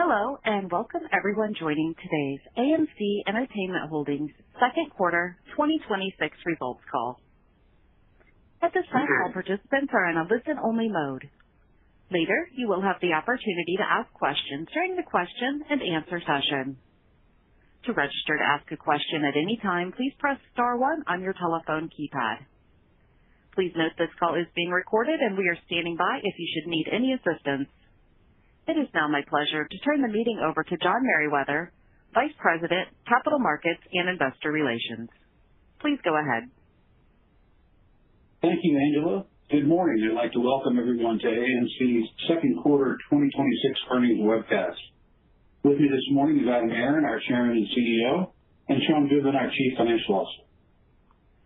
Hello, and welcome everyone joining today's AMC Entertainment Holdings second quarter 2026 results call. At this time, all participants are in a listen-only mode. Later, you will have the opportunity to ask questions during the question and answer session. To register to ask a question at any time, please press star 1 on your telephone keypad. Please note this call is being recorded and we are standing by if you should need any assistance. It is now my pleasure to turn the meeting over to John Merriweather, Vice President, Capital Markets and Investor Relations. Please go ahead. Thank you, Angela. Good morning. I'd like to welcome everyone to AMC's second quarter 2026 earnings webcast. With me this morning is Adam Aron, our Chairman and CEO, and Sean Goodman, our Chief Financial Officer.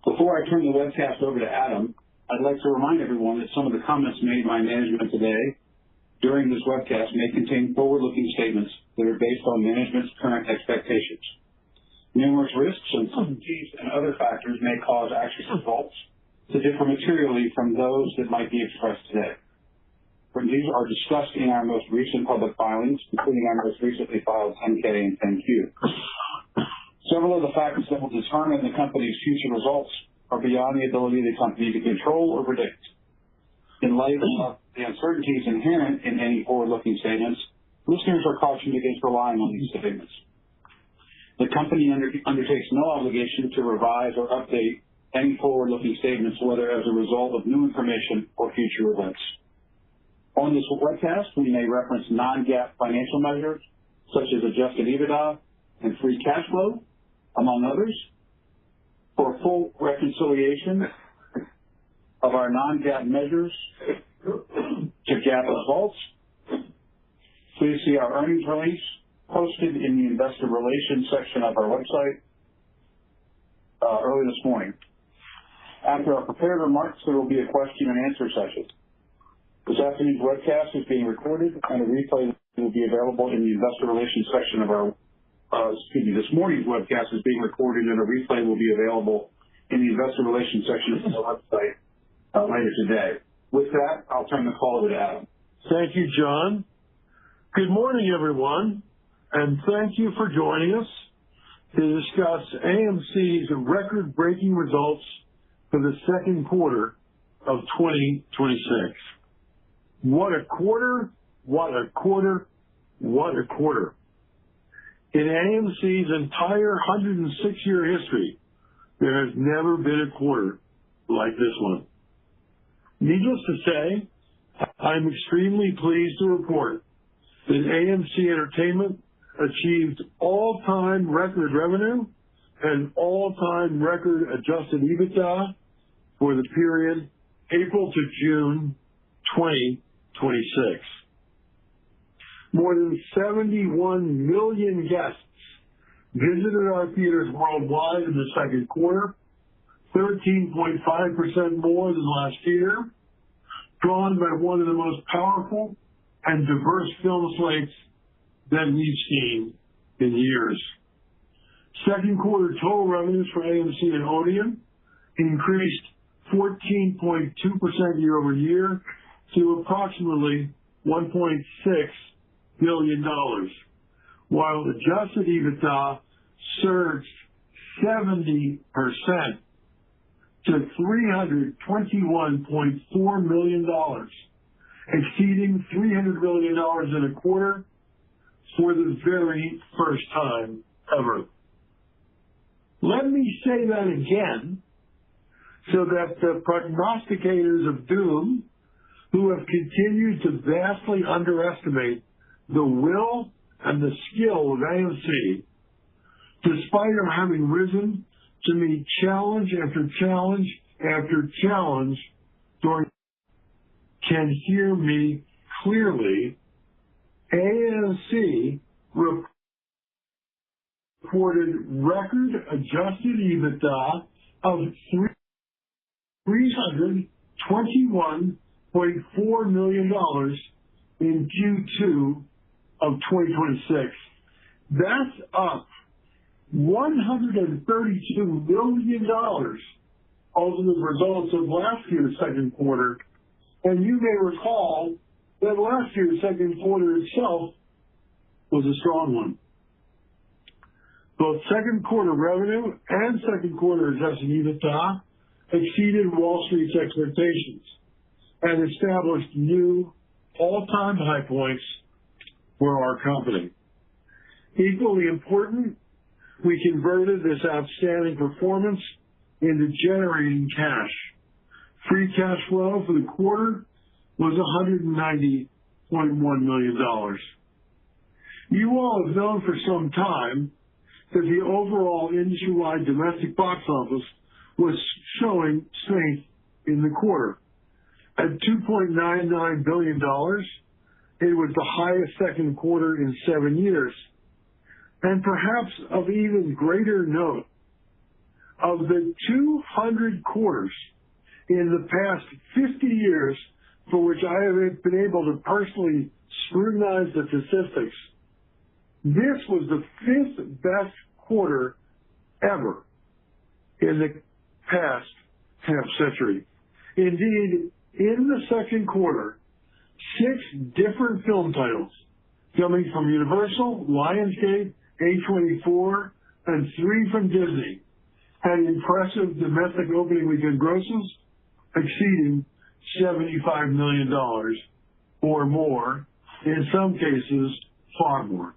Before I turn the webcast over to Adam, I'd like to remind everyone that some of the comments made by management today during this webcast may contain forward-looking statements that are based on management's current expectations. Numerous risks, uncertainties, and other factors may cause actual results to differ materially from those that might be expressed today. These are discussed in our most recent public filings, including our most recently filed 10-K and 10-Q. Several of the factors that will determine the company's future results are beyond the ability of the company to control or predict. In light of the uncertainties inherent in any forward-looking statements, listeners are cautioned against relying on these statements. The company undertakes no obligation to revise or update any forward-looking statements, whether as a result of new information or future events. On this webcast, we may reference non-GAAP financial measures such as adjusted EBITDA and free cash flow, among others. For a full reconciliation of our non-GAAP measures to GAAP results, please see our earnings release posted in the investor relations section of our website early this morning. After our prepared remarks, there will be a question and answer session. This afternoon's webcast is being recorded and a replay will be available in the investor relations section of our this morning's webcast is being recorded and a replay will be available in the investor relations section of our website later today. With that, I'll turn the call over to Adam. Thank you, John. Good morning, everyone, and thank you for joining us to discuss AMC's record-breaking results for the second quarter of 2026. What a quarter, what a quarter, what a quarter. In AMC's entire 106-year history, there has never been a quarter like this one. Needless to say, I'm extremely pleased to report that AMC Entertainment achieved all-time record revenue and all-time record adjusted EBITDA for the period April to June 2026. More than 71 million guests visited our theaters worldwide in the second quarter, 13.5% more than last year, drawn by one of the most powerful and diverse film slates that we've seen in years. Second quarter total revenues for AMC and Odeon increased 14.2% year over year to approximately $1.6 billion, while adjusted EBITDA surged 70% to $321.4 million, exceeding $300 million in a quarter for the very first time ever. Let me say that again so that the prognosticators of doom who have continued to vastly underestimate the will and the skill of AMC, despite our having risen to meet challenge after challenge after challenge can hear me clearly. AMC reported record adjusted EBITDA of $321.4 million in Q2 of 2026. That's up $132 million over the results of last year's second quarter. And you may recall that last year's second quarter itself was a strong one. Both second quarter revenue and second quarter adjusted EBITDA exceeded Wall Street's expectations and established new all-time high points for our company. Equally important, we converted this outstanding performance into generating cash. Free cash flow for the quarter was $190.1 million. You all have known for some time that the overall industry-wide domestic box office was showing strength in the quarter. At $2.99 billion, it was the highest second quarter in 7 years. And perhaps of even greater note, of the 200 quarters in the past 50 years for which I have been able to personally scrutinize the statistics, this was the fifth best quarter ever in the past half century. Indeed, in the second quarter, 6 different film titles coming from Universal, Lionsgate, A24, and 3 from Disney had impressive domestic opening weekend grosses exceeding $75 million or more, in some cases far more.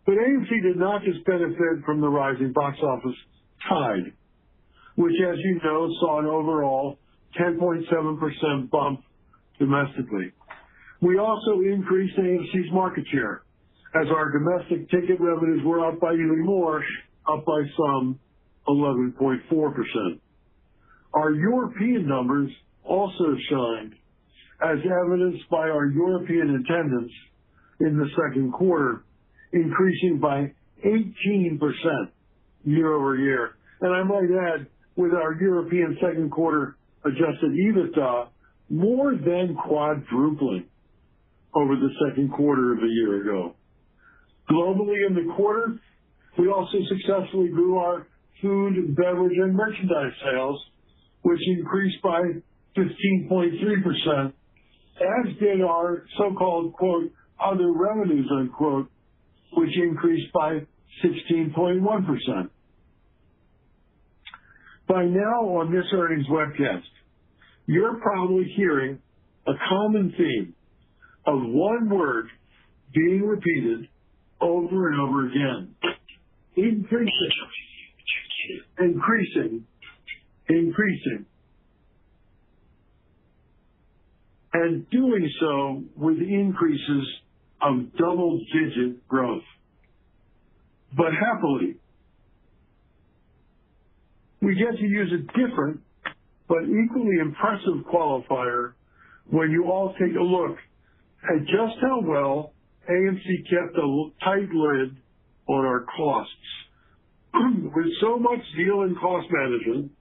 But AMC did not just benefit from the rising box office tide, which, as you know, saw an overall 10.7% bump domestically. We also increased AMC's market share, as our domestic ticket revenues were up by even more, up by some 11.4%. Our European numbers also shined, as evidenced by our European attendance in the second quarter, increasing by 18% year over year. And I might add, with our European second quarter adjusted EBITDA more than quadrupling over the second quarter of a year ago. Globally in the quarter, we also successfully grew our food, beverage, and merchandise sales, which increased by 15.3%, as did our so-called, quote, other revenues, unquote, which increased by 16.1%. By now on this earnings webcast, you're probably hearing a common theme of one word being repeated over and over again. Increasing. And doing so with increases of double-digit growth. But happily, we get to use a different but equally impressive qualifier when you all take a look at just how well AMC kept a tight lid on our costs. With so much zeal in cost management,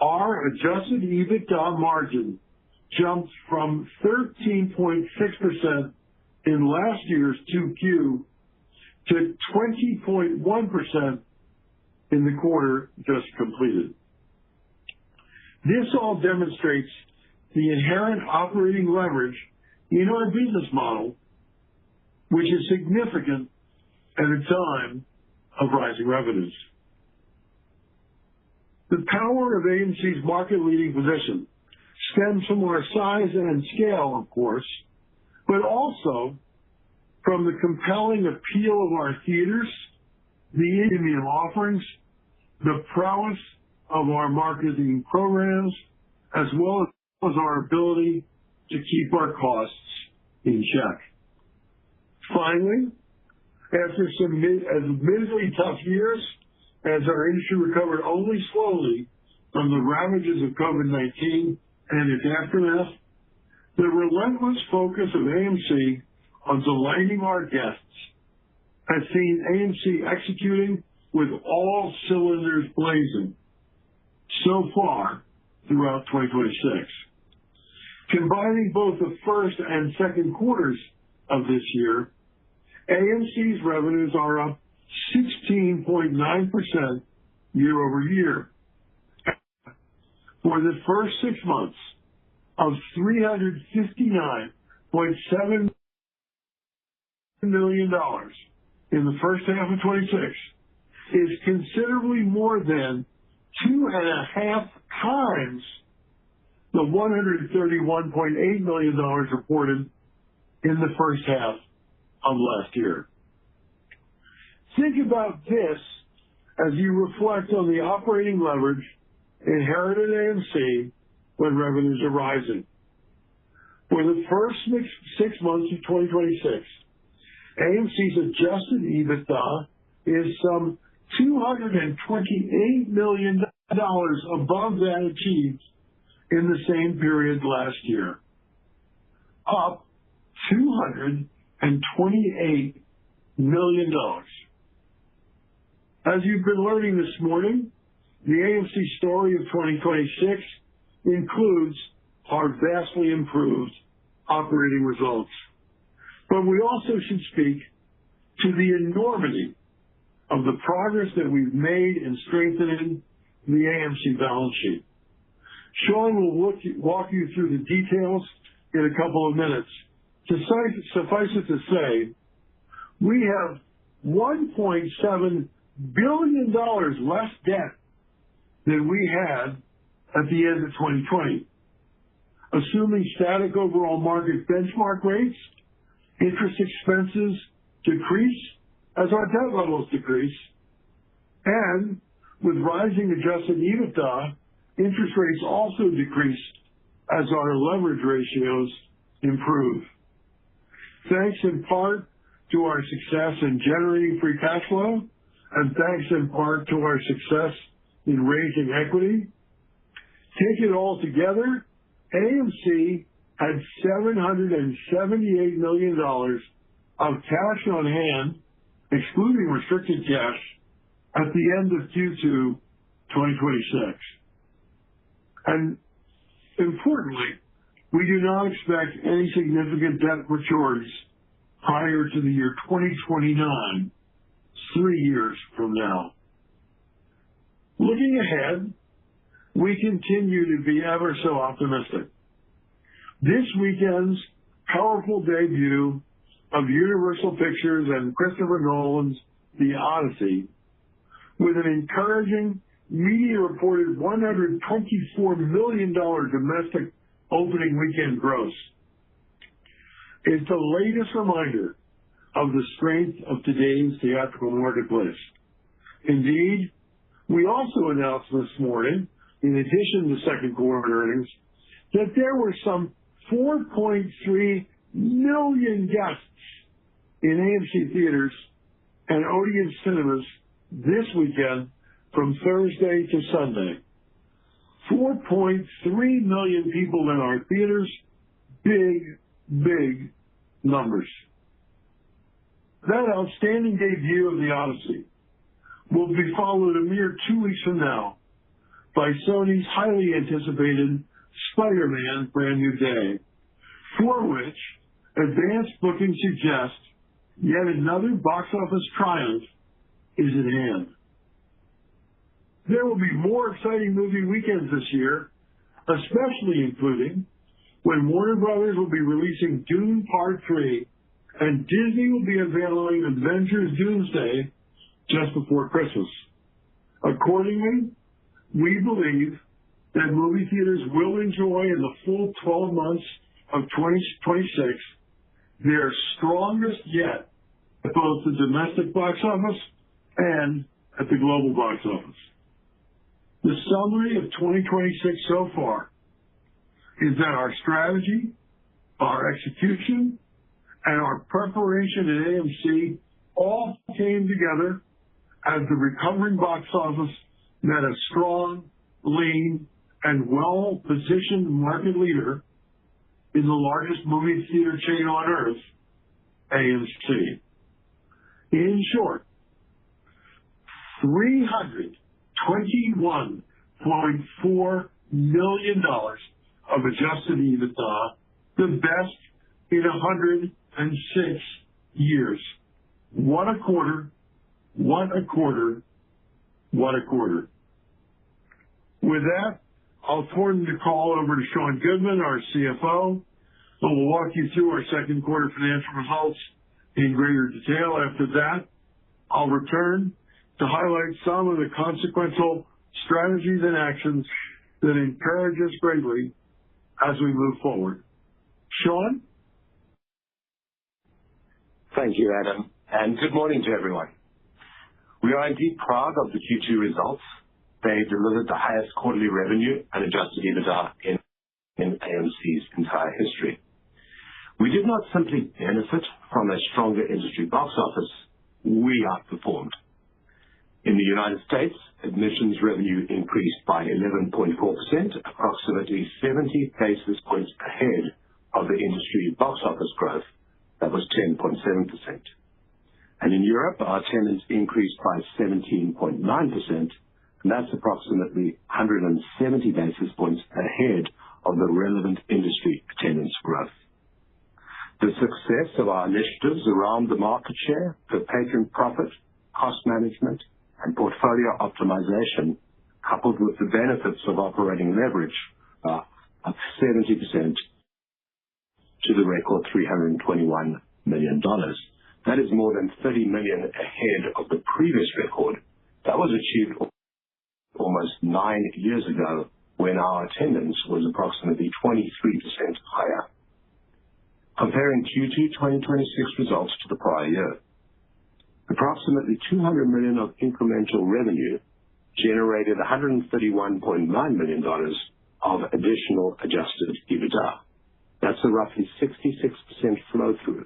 our adjusted EBITDA margin jumped from 13.6% in last year's 2Q to 20.1% in the quarter just completed. This all demonstrates the inherent operating leverage in our business model, which is significant at a time of rising revenues. The power of AMC's market-leading position stems from our size and scale, of course, but also from the compelling appeal of our theaters, the premium offerings, the prowess of our marketing programs, as well as our ability to keep our costs in check. Finally, after some admittedly tough years, as our industry recovered only slowly from the ravages of COVID-19 and its aftermath, the relentless focus of AMC on delighting our guests has seen AMC executing with all cylinders blazing so far throughout 2026. Combining both the first and second quarters of this year, AMC's revenues are up 16.9% year over year. For the first 6 months of $359.7 million in the first half of 26 is considerably more than 2.5 times the $131.8 million reported in the first half of last year. Think about this as you reflect on the operating leverage inherited at AMC when revenues are rising. For the first 6 months of 2026, AMC's adjusted EBITDA is some $228 million above that achieved in the same period last year, up $228 million. As you've been learning this morning, the AMC story of 2026 includes our vastly improved operating results. But we also should speak to the enormity of the progress that we've made in strengthening the AMC balance sheet. Sean will walk you through the details in a couple of minutes. Suffice it to say, we have $1.7 billion less debt than we had at the end of 2020. Assuming static overall market benchmark rates, interest expenses decrease as our debt levels decrease, and with rising adjusted EBITDA, interest rates also decrease as our leverage ratios improve. Thanks in part to our success in generating free cash flow, and thanks in part to our success in raising equity. Take it all together, AMC had $778 million of cash on hand, excluding restricted cash, at the end of Q2 2026. And importantly, we do not expect any significant debt maturities prior to the year 2029, 3 years from now. Looking ahead, we continue to be ever so optimistic. This weekend's powerful debut of Universal Pictures and Christopher Nolan's The Odyssey, with an encouraging media-reported $124 million domestic opening weekend gross, is the latest reminder of the strength of today's theatrical marketplace. Indeed, we also announced this morning, in addition to second quarter earnings, that there were some 4.3 million guests in AMC theaters and Odeon cinemas this weekend from Thursday to Sunday. 4.3 million people in our theaters. Big, big numbers. That outstanding debut of The Odyssey will be followed a mere 2 weeks from now by Sony's highly anticipated Spider-Man Brand New Day, for which advanced bookings suggest yet another box office triumph is at hand. There will be more exciting movie weekends this year, especially including when Warner Brothers will be releasing Dune Part 3 and Disney will be unveiling Avengers Doomsday just before Christmas. Accordingly, we believe that movie theaters will enjoy in the full 12 months of 2026 their strongest yet at both the domestic box office and at the global box office. The summary of 2026 so far is that our strategy, our execution, and our preparation at AMC all came together as the recovering box office met a strong, lean, and well-positioned market leader in the largest movie theater chain on earth, AMC. In short, $321.4 million of adjusted EBITDA, the best in 106 years. What a quarter, what a quarter, what a quarter. With that, I'll turn the call over to Sean Goodman, our CFO, who will walk you through our second quarter financial results in greater detail. After that, I'll return to highlight some of the consequential strategies and actions that encourage us greatly as we move forward. Sean? Thank you, Adam, and good morning to everyone. We are indeed proud of the Q2 results. They delivered the highest quarterly revenue and adjusted EBITDA in AMC's entire history. We did not simply benefit from a stronger industry box office, we outperformed. In the United States, admissions revenue increased by 11.4%, approximately 70 basis points ahead of the industry box office growth that was 10.7%. And in Europe, our attendance increased by 17.9%, and that's approximately 170 basis points ahead of the relevant industry attendance growth. The success of our initiatives around the market share, per patron profit, cost management, and portfolio optimization, coupled with the benefits of operating leverage, are up 70% to the record $321 million. That is more than $30 million ahead of the previous record that was achieved almost 9 years ago when our attendance was approximately 23% higher. Comparing Q2 2026 results to the prior year, approximately $200 million of incremental revenue generated $131.9 million of additional adjusted EBITDA. That's a roughly 66% flow-through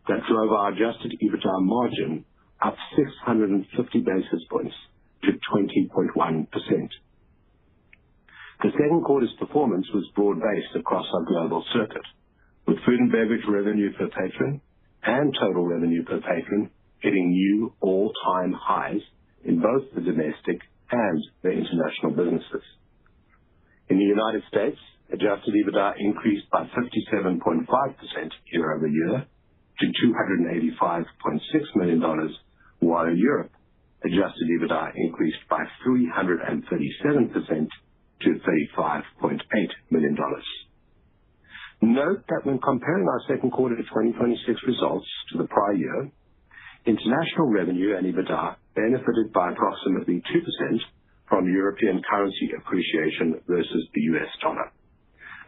that drove our adjusted EBITDA margin up 650 basis points to 20.1%. The second quarter's performance was broad-based across our global circuit, with food and beverage revenue per patron and total revenue per patron hitting new all-time highs in both the domestic and the international businesses. In the United States, adjusted EBITDA increased by 57.5% year over year to $285.6 million, while in Europe, adjusted EBITDA increased by 337% to $35.8 million. Note that when comparing our second quarter 2026 results to the prior year, international revenue and EBITDA benefited by approximately 2% from European currency appreciation versus the US dollar.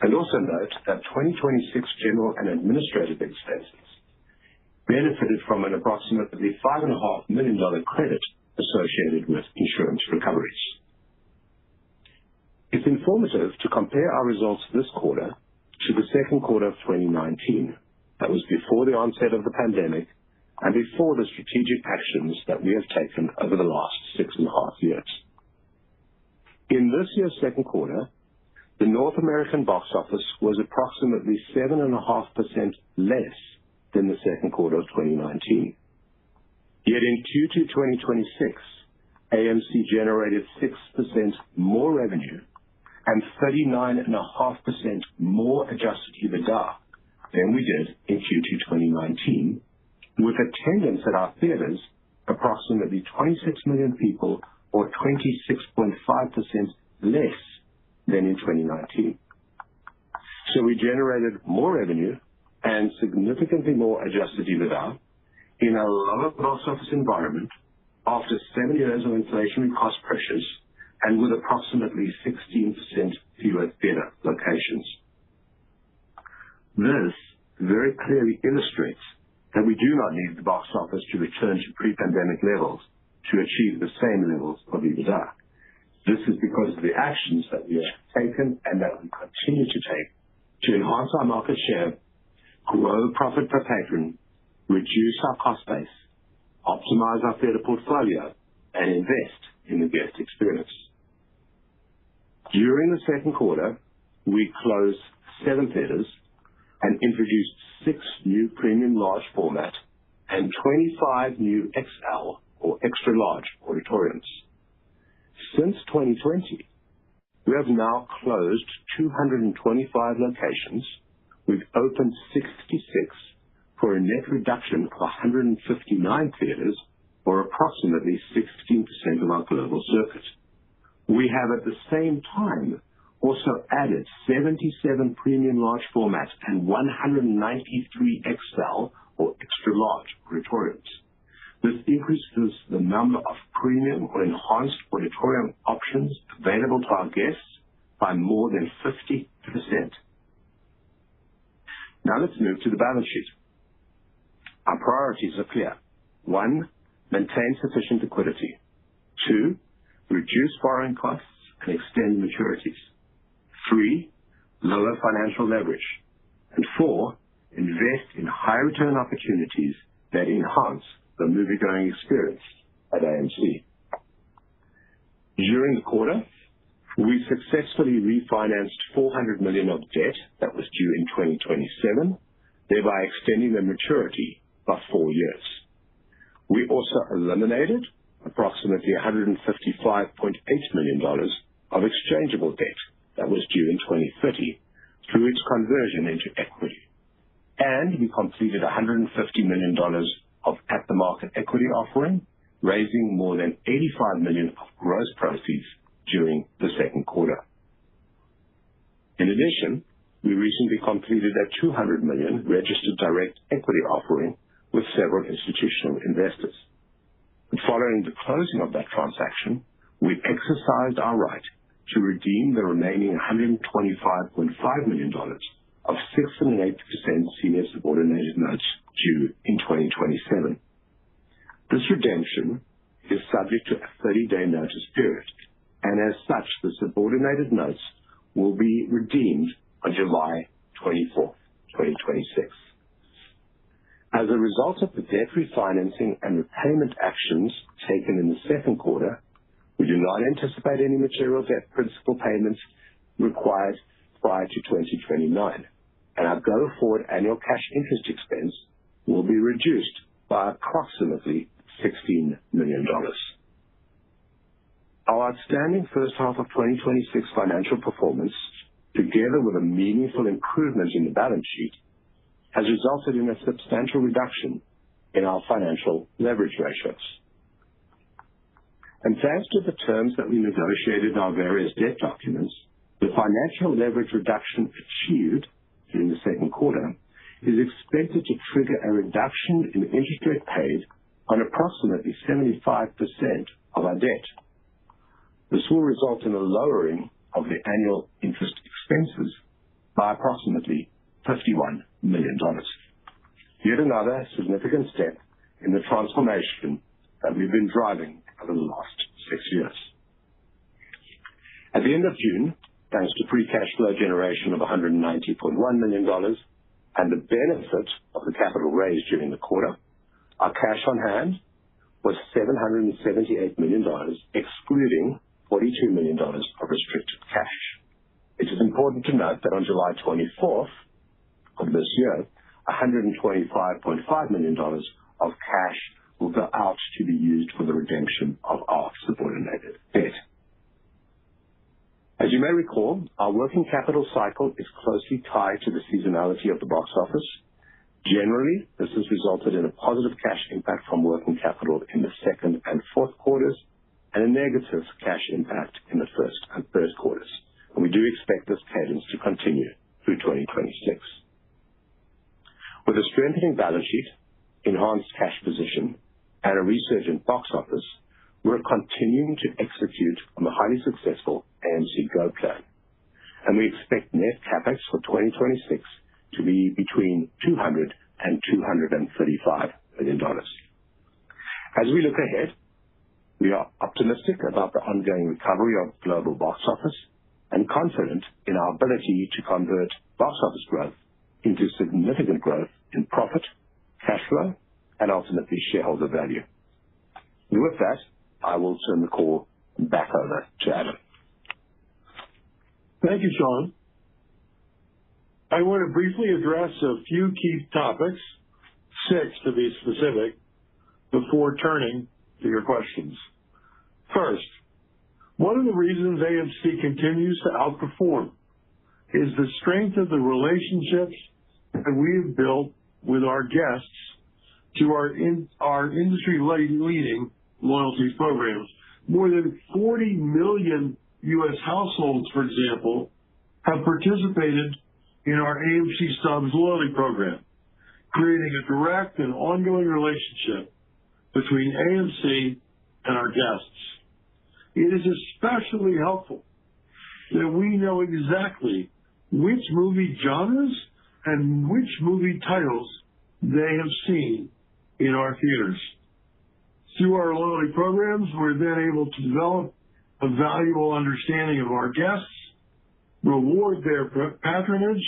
And also note that 2026 general and administrative expenses benefited from an approximately $5.5 million credit associated with insurance recoveries. It's informative to compare our results this quarter to the second quarter of 2019. That was before the onset of the pandemic and before the strategic actions that we have taken over the last 6.5 years. In this year's second quarter, the North American box office was approximately 7.5% less than the second quarter of 2019. Yet in Q2 2026, AMC generated 6% more revenue and 39.5% more adjusted EBITDA than we did in Q2 2019, with attendance at our theaters approximately 26 million people or 26.5% less than in 2019. So we generated more revenue and significantly more adjusted EBITDA in a lower box office environment after 7 years of inflationary cost pressures and with approximately 16% fewer theater locations. This very clearly illustrates that we do not need the box office to return to pre-pandemic levels to achieve the same levels of EBITDA. This is because of the actions that we have taken and that we continue to take to enhance our market share, grow profit per patron, reduce our cost base, optimize our theater portfolio, and invest in the guest experience. During the second quarter, we closed 7 theaters and introduced 6 new premium large format and 25 new XL or extra large auditoriums. Since 2020, we have now closed 225 locations. We've opened 66 for a net reduction of 159 theaters, or approximately 16% of our global circuit. We have at the same time also added 77 premium large format and 193 XL or extra-large auditoriums. This increases the number of premium or enhanced auditorium options available to our guests by more than 50%. Now let's move to the balance sheet. Our priorities are clear. 1, maintain sufficient liquidity. 2, reduce borrowing costs and extend maturities. 3, lower financial leverage. And 4, invest in high return opportunities that enhance the moviegoing experience at AMC. During the quarter, we successfully refinanced $400 million of debt that was due in 2027, thereby extending the maturity by 4 years. We also eliminated approximately $155.8 million of exchangeable debt that was due in 2030 through its conversion into equity. And we completed $150 million of at-the-market equity offering, raising more than $85 million of gross proceeds during the second quarter. In addition, we recently completed a $200 million registered direct equity offering with several institutional investors. And following the closing of that transaction, we exercised our right to redeem the remaining $125.5 million of 6 8% senior subordinated notes due in 2027. This redemption is subject to a 30-day notice period, and as such, the subordinated notes will be redeemed on July 24, 2026. As a result of the debt refinancing and repayment actions taken in the second quarter, we do not anticipate any material debt principal payments required prior to 2029, and our go-forward annual cash interest expense will be reduced by approximately $16 million. Our outstanding first half of 2026 financial performance, together with a meaningful improvement in the balance sheet, has resulted in a substantial reduction in our financial leverage ratios. And thanks to the terms that we negotiated in our various debt documents, the financial leverage reduction achieved during the second quarter is expected to trigger a reduction in interest rate paid on approximately 75% of our debt. This will result in a lowering of the annual interest expenses by approximately $51 million. Yet another significant step in the transformation that we've been driving over the last 6 years. At the end of June, thanks to free cash flow generation of $190.1 million and the benefit of the capital raised during the quarter, our cash on hand was $778 million, excluding $42 million of restricted cash. It is important to note that on July 24th of this year, $125.5 million of cash will go out to be used for the redemption of our subordinated debt. As you may recall, our working capital cycle is closely tied to the seasonality of the box office. Generally, this has resulted in a positive cash impact from working capital in the second and fourth quarters and a negative cash impact in the first and third quarters. And we do expect this cadence to continue through 2026. With a strengthening balance sheet, enhanced cash position, and a resurgent box office, we're continuing to execute on the highly successful AMC Go plan. And we expect net CapEx for 2026 to be between $200 and $235 million. As we look ahead, we are optimistic about the ongoing recovery of global box office and confident in our ability to convert box office growth into significant growth in profit, cash flow, and ultimately shareholder value. And with that, I will turn the call back over to Adam. Thank you, Sean. I want to briefly address a few key topics, 6 to be specific, before turning to your questions. First, one of the reasons AMC continues to outperform is the strength of the relationships that we have built with our guests to our industry-leading loyalty programs. More than 40 million U.S. households, for example, have participated in our AMC Stubs loyalty program. creating a direct and ongoing relationship between AMC and our guests. It is especially helpful that we know exactly which movie genres and which movie titles they have seen in our theaters. Through our loyalty programs, we're then able to develop a valuable understanding of our guests, reward their patronage,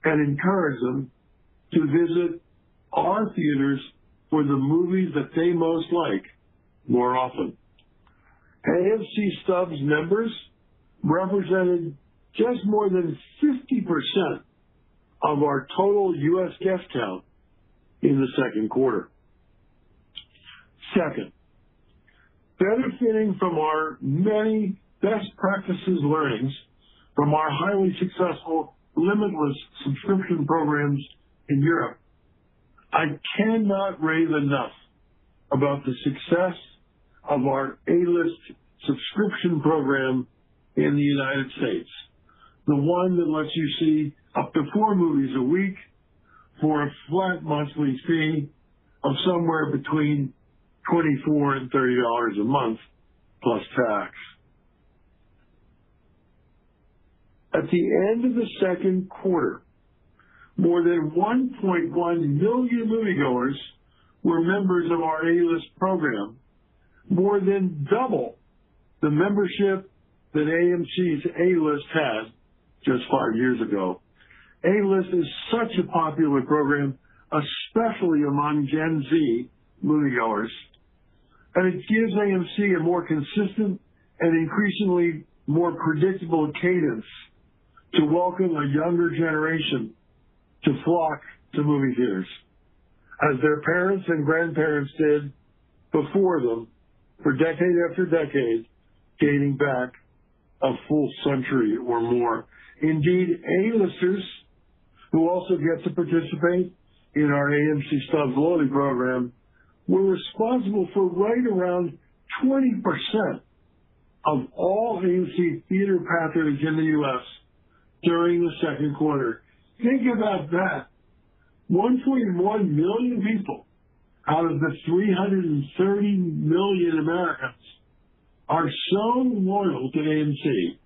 and encourage them to visit our theaters for the movies that they most like more often. AMC Stubs members represented just more than 50% of our total U.S. guest count in the second quarter. Second, benefiting from our many best practices learnings from our highly successful limitless subscription programs in Europe, I cannot rave enough about the success of our A-List subscription program in the United States, the one that lets you see up to 4 movies a week for a flat monthly fee of somewhere between $24 and $30 a month plus tax. At the end of the second quarter, more than 1.1 million moviegoers were members of our A-List program, more than double the membership that AMC's A-List had just 5 years ago. A-List is such a popular program, especially among Gen Z moviegoers, and it gives AMC a more consistent and increasingly more predictable cadence to welcome a younger generation to flock to movie theaters, as their parents and grandparents did before them for decade after decade, dating back a full century or more. Indeed, A-listers who also get to participate in our AMC Stubs loyalty program were responsible for right around 20% of all AMC theater patronage in the U.S. during the second quarter. Think about that. 1.1 million people out of the 330 million Americans are so loyal to AMC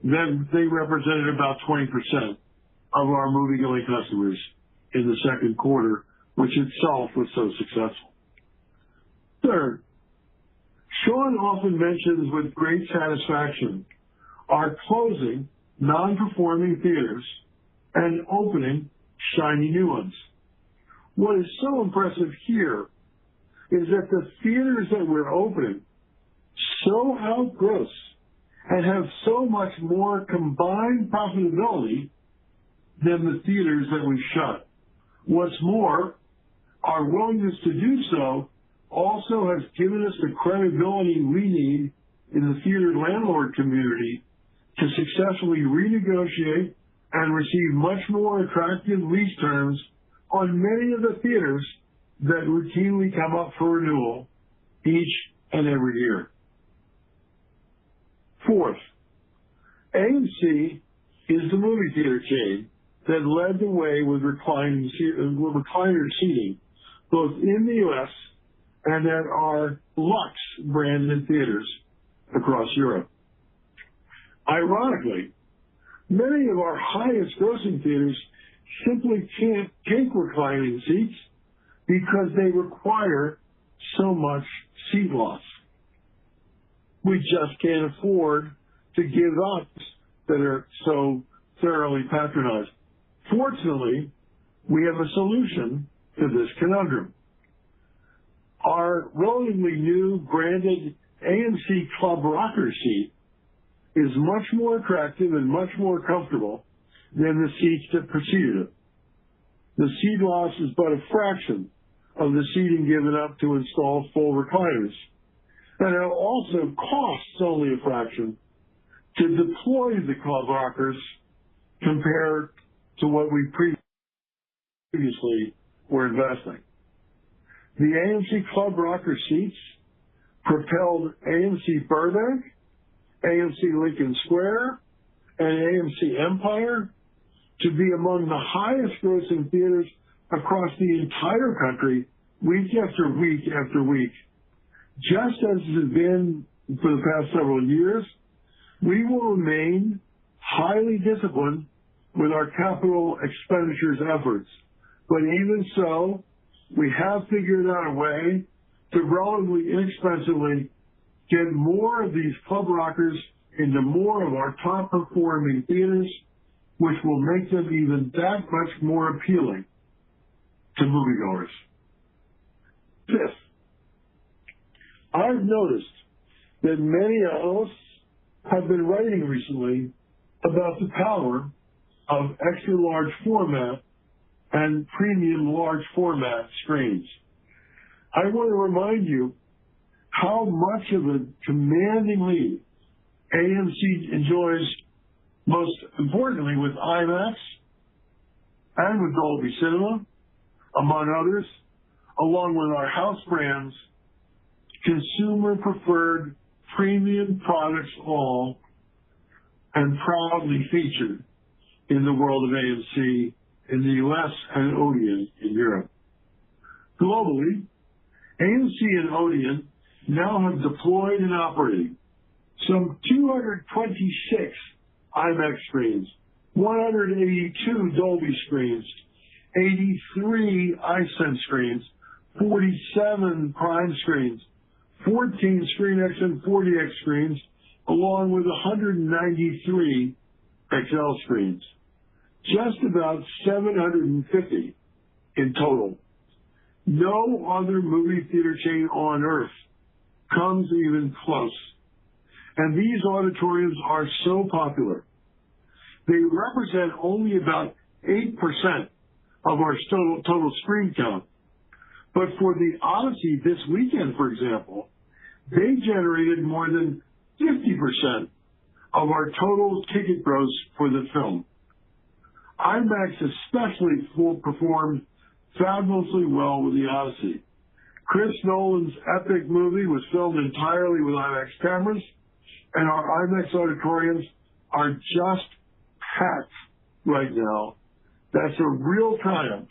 that they represented about 20% of our movie-going customers in the second quarter, which itself was so successful. Third, Sean often mentions with great satisfaction our closing non-performing theaters and opening shiny new ones. What is so impressive here is that the theaters that we're opening so outgross and have so much more combined profitability than the theaters that we shut. What's more, our willingness to do so also has given us the credibility we need in the theater landlord community to successfully renegotiate and receive much more attractive lease terms on many of the theaters that routinely come up for renewal each and every year. Fourth, AMC is the movie theater chain that led the way with recliner seating, both in the U.S. and at our Lux branded theaters across Europe. Ironically, many of our highest grossing theaters simply can't take reclining seats because they require so much seat loss. We just can't afford to give up that are so thoroughly patronized. Fortunately, we have a solution to this conundrum. Our relatively new branded AMC Club Rocker seat is much more attractive and much more comfortable than the seats that preceded it. The seat loss is but a fraction of the seating given up to install full recliners. And it also costs only a fraction to deploy the Club Rockers compared to what we previously were investing. The AMC Club Rocker seats propelled AMC Burbank, AMC Lincoln Square, and AMC Empire to be among the highest grossing theaters across the entire country week after week after week. Just as it has been for the past several years, we will remain highly disciplined with our capital expenditures efforts. But even so, we have figured out a way to relatively inexpensively get more of these club rockers into more of our top performing theaters, which will make them even that much more appealing to moviegoers. Fifth, I've noticed that many analysts have been writing recently about the power of extra large format and premium large format screens. I want to remind you how much of a commanding lead AMC enjoys, most importantly with IMAX and with Dolby Cinema, among others, along with our house brands, consumer preferred premium products all, and proudly featured in the world of AMC in the U.S. and Odeon in Europe. Globally, AMC and Odeon now have deployed and operating some 226 IMAX screens, 182 Dolby screens, 83 iSense screens, 47 Prime screens, 14 ScreenX and 40X screens, along with 193 XL screens. Just about 750 in total. No other movie theater chain on earth comes even close. And these auditoriums are so popular. They represent only about 8% of our total screen count. But for the Odyssey this weekend, for example, they generated more than 50% of our total ticket gross for the film. IMAX especially performed fabulously well with the Odyssey. Chris Nolan's epic movie was filmed entirely with IMAX cameras, and our IMAX auditoriums are just packed right now. That's a real triumph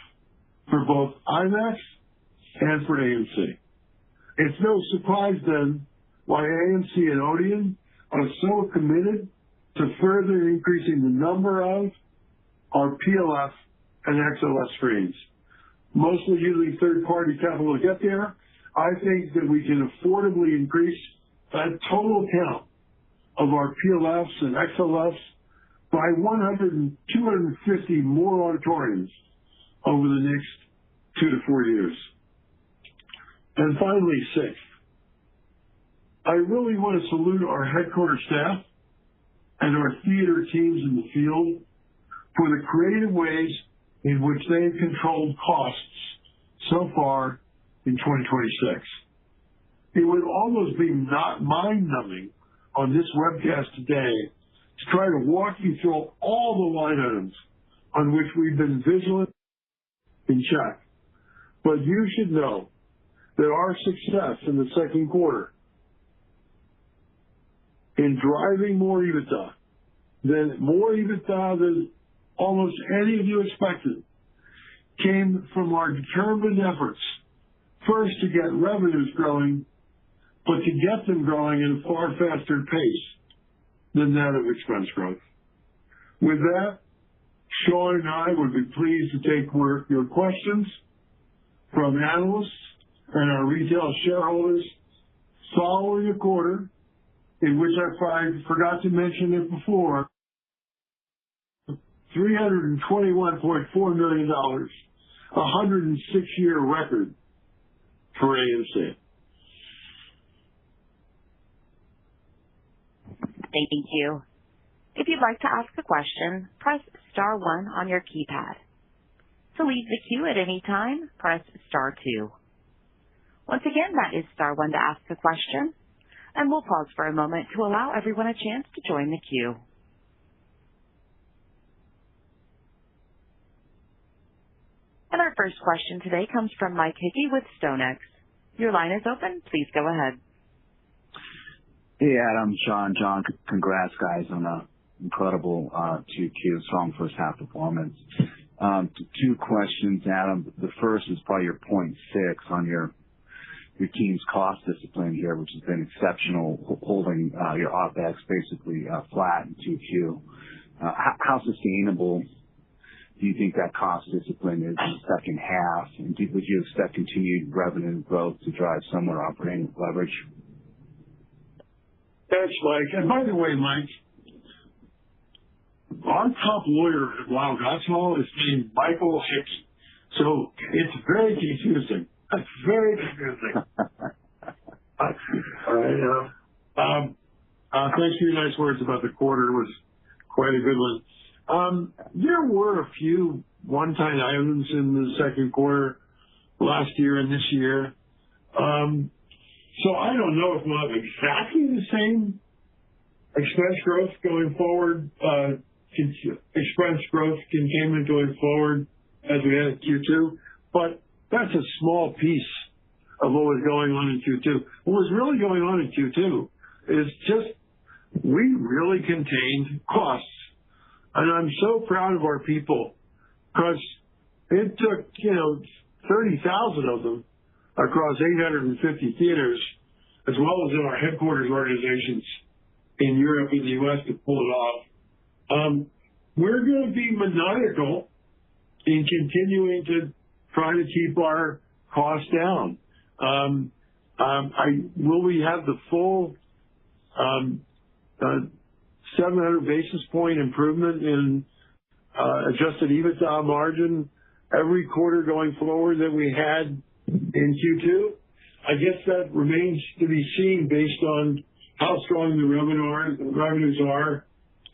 for both IMAX and for AMC. It's no surprise then why AMC and Odeon are so committed to further increasing the number of our PLF and XLF screens. Mostly using third-party capital to get there, I think that we can affordably increase that total count of our PLFs and XLFs by 100 and 250 more auditoriums over the next 2 to 4 years. And finally, sixth, I really want to salute our headquarters staff and our theater teams in the field for the creative ways in which they've controlled costs so far in 2026. It would almost be not mind-numbing on this webcast today to try to walk you through all the line items on which we've been vigilant in check. But you should know that our success in the second quarter in driving more EBITDA than almost any of you expected, came from our determined efforts, first to get revenues growing, but to get them growing at a far faster pace than that of expense growth. With that, Sean and I would be pleased to take your questions from analysts and our retail shareholders following a quarter in which I forgot to mention it before, $321.4 million, a 106-year record for AMC. Thank you. If you'd like to ask a question, press star 1 on your keypad. To leave the queue at any time, press star 2. Once again, that is star 1 to ask a question, and we'll pause for a moment to allow everyone a chance to join the queue. And our first question today comes from Mike Hickey with StoneX. Your line is open. Please go ahead. Hey, Adam, Sean, John, congrats, guys, on an incredible 2Q, strong first half performance. Two questions, Adam. The first is probably your point 6 on your team's cost discipline here, which has been exceptional, holding your OpEx basically flat in 2Q. How sustainable do you think that cost discipline is in the second half? And would you expect continued revenue growth to drive similar operating leverage? Thanks, Mike. And by the way, Mike, our top lawyer at Weill Gottschall is named Michael Hicks. So it's very confusing. It's very confusing. All right. Thanks for your nice words about the quarter. It was quite a good one. There were a few one-time items in the second quarter last year and this year. So I don't know if we'll have exactly the same expense growth going forward, expense growth containment going forward as we had in Q2, but that's a small piece of what was going on in Q2. What was really going on in Q2 is just we really contained costs. And I'm so proud of our people because it took, 30,000 of them across 850 theaters, as well as in our headquarters organizations in Europe and the U.S. to pull it off. We're going to be maniacal in continuing to try to keep our costs down. Will we have the full 700 basis point improvement in adjusted EBITDA margin every quarter going forward that we had in Q2? I guess that remains to be seen based on how strong the revenues are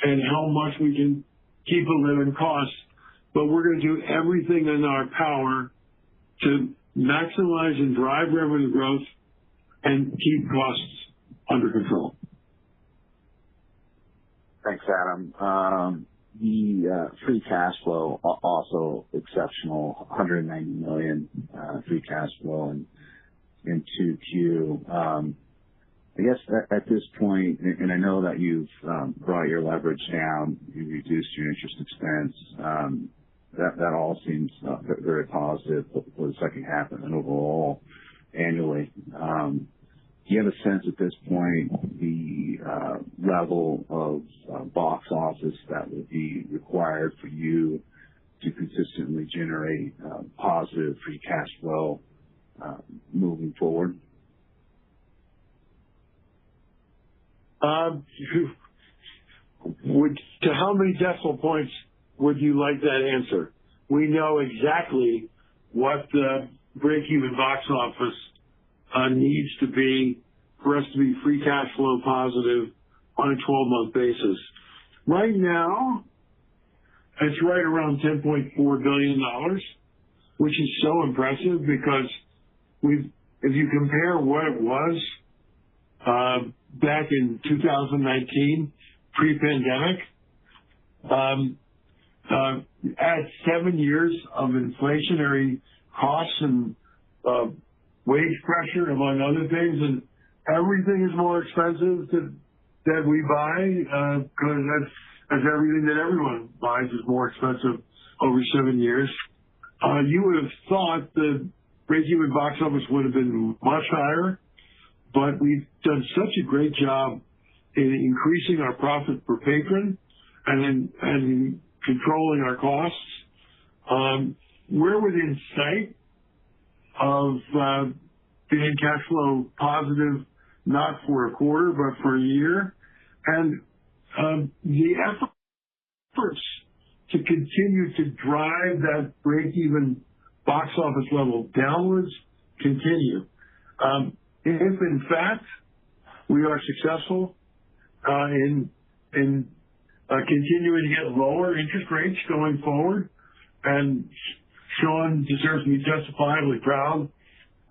and how much we can keep a lid on costs. But we're going to do everything in our power to maximize and drive revenue growth and keep costs under control. Thanks, Adam. The free cash flow also exceptional, $190 million free cash flow in 2Q. I guess at this point, and I know that you've brought your leverage down, you reduced your interest expense. That all seems very positive for the second half and overall annually. Do you have a sense at this point the level of box office that would be required for you to consistently generate positive free cash flow moving forward? To how many decimal points would you like that answer? We know exactly what the break-even box office needs to be for us to be free cash flow positive on a 12-month basis. Right now, it's right around $10.4 billion, which is so impressive because if you compare what it was back in 2019, pre-pandemic, at 7 years of inflationary costs and wage pressure, among other things, and everything is more expensive that we buy because that's everything that everyone buys is more expensive over 7 years. You would have thought the break-even box office would have been much higher, but we've done such a great job in increasing our profit per patron and in controlling our costs. We're within sight of being cash flow positive, not for a quarter, but for a year. And the efforts to continue to drive that break-even box office level downwards continue. If in fact we are successful in continuing to get lower interest rates going forward, and Sean deserves to be justifiably proud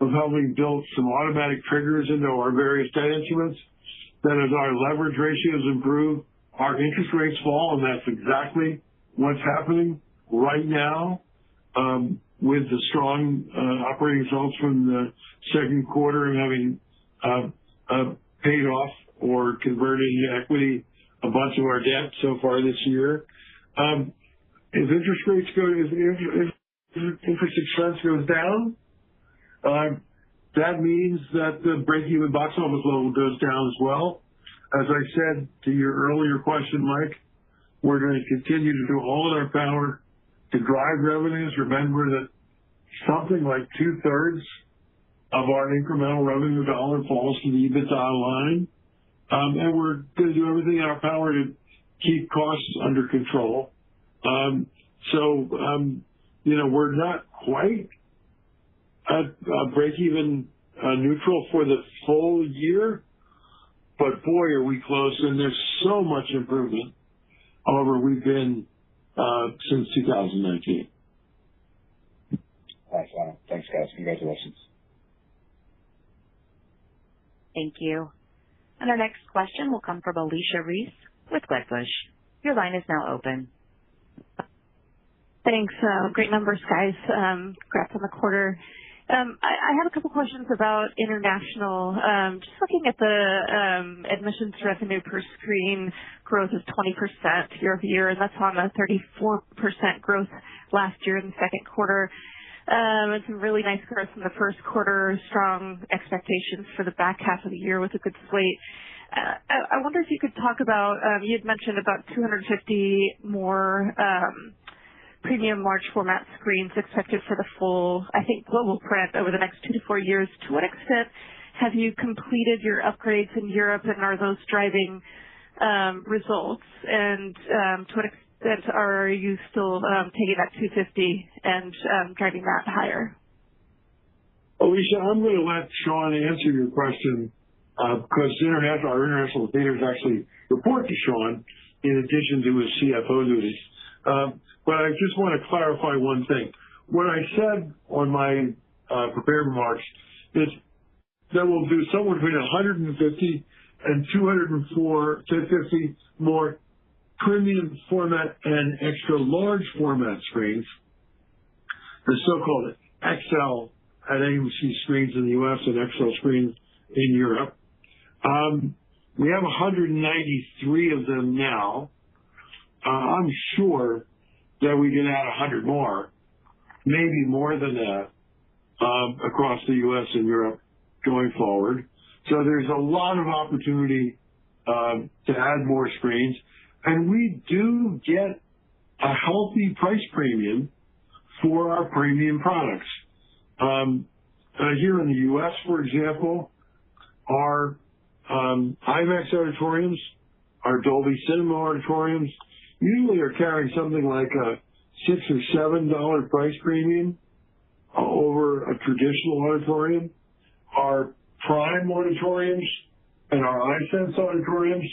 of having built some automatic triggers into our various debt instruments, that as our leverage ratios improve, our interest rates fall, and that's exactly what's happening right now with the strong operating results from the second quarter and having paid off or converted into equity a bunch of our debt so far this year. if interest rates if interest expense goes down, that means that the break-even box office level goes down as well. As I said to your earlier question, Mike, we're going to continue to do all in our power to drive revenues. Remember that something like 2/3 of our incremental revenue dollar falls to the EBITDA line. And we're going to do everything in our power to keep costs under control. We're not quite at break-even neutral for the full year, but boy, are we close, and there's so much improvement. However, we've been since 2019. Thanks, Adam. Thanks, guys. Congratulations. Thank you. And our next question will come from Alicia Reese with Wedbush. Your line is now open. Thanks. Great numbers, guys. Congrats on the quarter. I have a couple questions about international. Just looking at the admissions revenue per screen growth of 20% year-over-year, and that's on a 34% growth last year in the second quarter. And some really nice growth in the first quarter, strong expectations for the back half of the year with a good slate. I wonder if you could talk about, you had mentioned about 250 more premium large format screens expected for the full, I think, global print over the next 2 to 4 years. To what extent have you completed your upgrades in Europe, and are those driving results? And to what extent are you still taking that 250 and driving that higher? Alicia, I'm going to let Sean answer your question because our international theaters actually report to Sean in addition to his CFO duties. But I just want to clarify one thing. What I said on my prepared remarks is that we'll do somewhere between 150 and 250 more premium format and extra large format screens, the so-called XL at AMC screens in the U.S. and XL screens in Europe. We have 193 of them now. I'm sure that we can add 100 more, maybe more than that, across the U.S. and Europe going forward. So there's a lot of opportunity to add more screens. And we do get a healthy price premium for our premium products. Here in the U.S., for example, our IMAX auditoriums, our Dolby Cinema auditoriums, usually are carrying something like a $6 or $7 price premium over a traditional auditorium. Our Prime auditoriums and our iSense auditoriums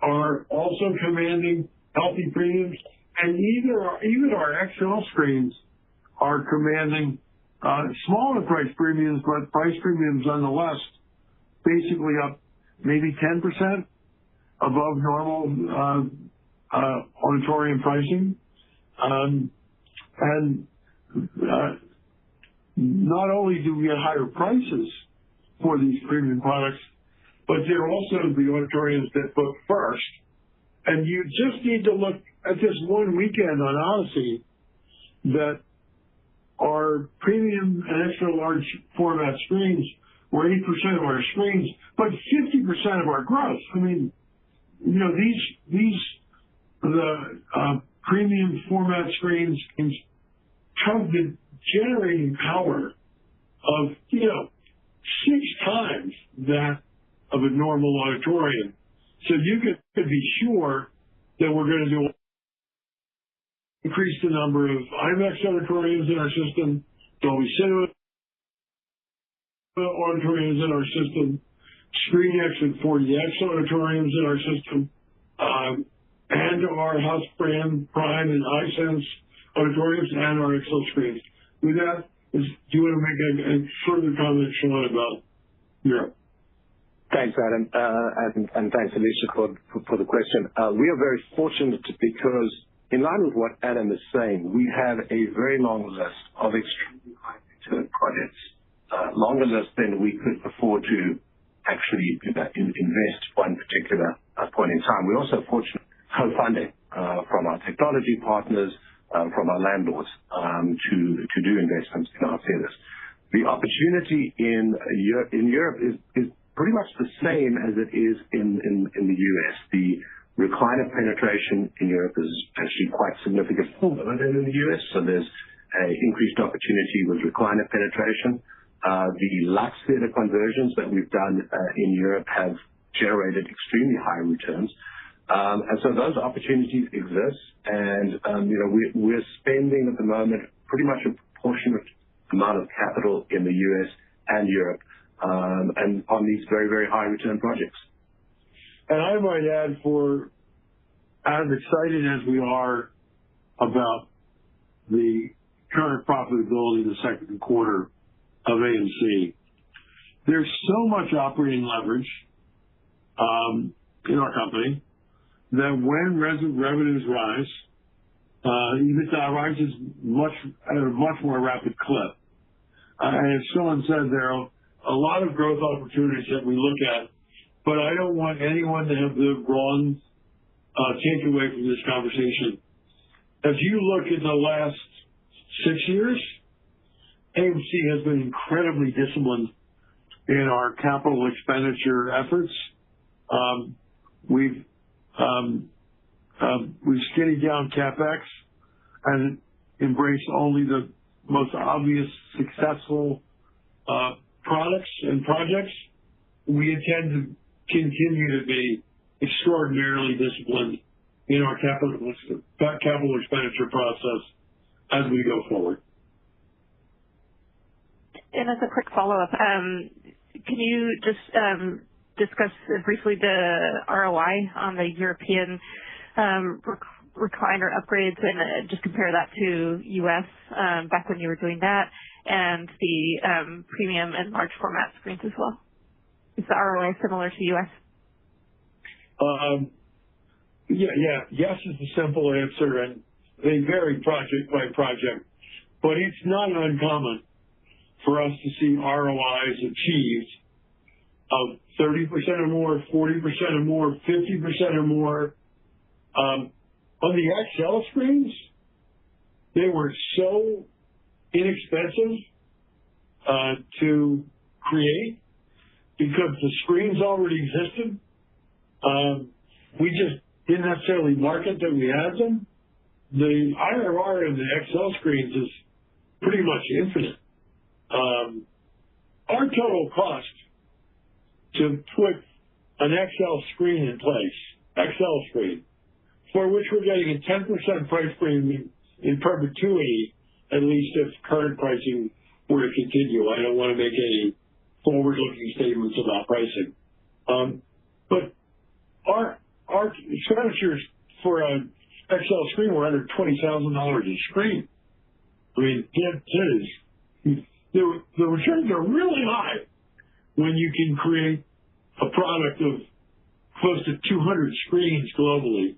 are also commanding healthy premiums, and even our XL screens are commanding smaller price premiums, but price premiums nonetheless, basically up maybe 10% above normal auditorium pricing. And not only do we get higher prices for these premium products, but they're also the auditoriums that book first. And you just need to look at this one weekend on Odyssey that our premium and extra large format screens were 8% of our screens, but 50% of our growth. I mean, the premium format screens have the generating power of 6 times that of a normal auditorium. So you could be sure that we're going to increase the number of IMAX auditoriums in our system, Dolby Cinema auditoriums in our system, ScreenX and 4DX auditoriums in our system, and our house brand Prime and iSense auditoriums and our XL screens. With that, do you want to make a further comment, Sean, about Europe? Thanks, Adam, and thanks, Alicia, for the question. We are very fortunate because, in line with what Adam is saying, we have a very long list of extremely high return projects, longer list than we could afford to actually invest one particular point in time. We're also fortunate co-funding from our technology partners from our landlords to do investments in our theaters. The opportunity in Europe is pretty much the same as it is in the U.S. The recliner penetration in Europe is actually quite significant lower than in the U.S., so there's an increased opportunity with recliner penetration. The Lux theater conversions that we've done in Europe have generated extremely high returns. And so those opportunities exist, and we're spending at the moment pretty much a proportionate amount of capital in the U.S. and Europe, and on these very, very high return projects. And I might add, for as excited as we are about the current profitability in the second quarter of AMC, there's so much operating leverage in our company that when revenues rise, EBITDA rises at a much more rapid clip. And as Sean said, there are a lot of growth opportunities that we look at, but I don't want anyone to have the wrong takeaway from this conversation. If you look at the last 6 years, AMC has been incredibly disciplined in our capital expenditure efforts. We've skinny down CapEx and embraced only the most obvious successful products and projects. We intend to continue to be extraordinarily disciplined in our capital expenditure process as we go forward. And as a quick follow-up, can you just discuss briefly the ROI on the European recliner upgrades and just compare that to U.S. Back when you were doing that, and the premium and large format screens as well? Is the ROI similar to U.S.? Yes is the simple answer, and they vary project by project. But it's not uncommon for us to see ROIs achieved of 30% or more, 40% or more, 50% or more. On the XL screens, they were so inexpensive to create because the screens already existed. We just didn't necessarily market that we had them. The IRR in the XL screens is pretty much infinite. Our total cost to put an XL screen in place, XL screen, for which we're getting a 10% price premium in perpetuity, at least if current pricing were to continue. I don't want to make any forward-looking statements about pricing. But our expenditures for an XL screen were under $20,000 a screen. I mean, the returns are really high when you can create a product of close to 200 screens globally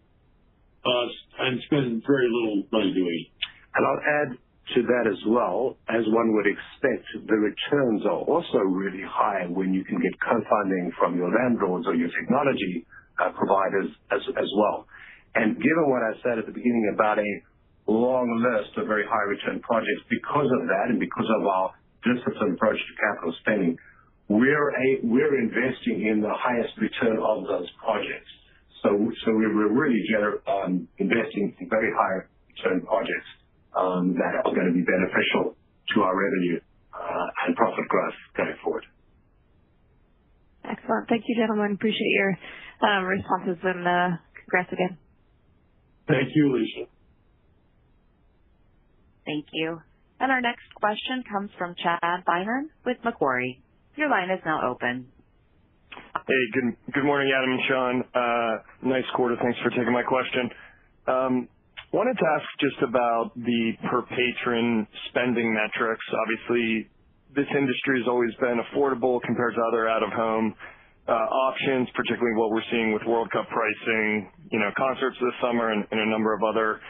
and spend very little money doing it. And I'll add to that as well, as one would expect, the returns are also really high when you can get co-funding from your landlords or your technology providers as well. And given what I said at the beginning about a long list of very high return projects, because of that and because of our disciplined approach to capital spending, we're investing in the highest return of those projects. So we're really investing in very high return projects that are going to be beneficial to our revenue and profit growth going forward. Excellent. Thank you, gentlemen. Appreciate your responses, and congrats again. Thank you, Lisa. Thank you. And our next question comes from Chad Bynum with Macquarie. Your line is now open. Hey, good morning, Adam and Sean. Nice quarter. Thanks for taking my question. Wanted to ask just about the per patron spending metrics. Obviously, this industry has always been affordable compared to other out-of-home options, particularly what we're seeing with World Cup pricing, concerts this summer and a number of other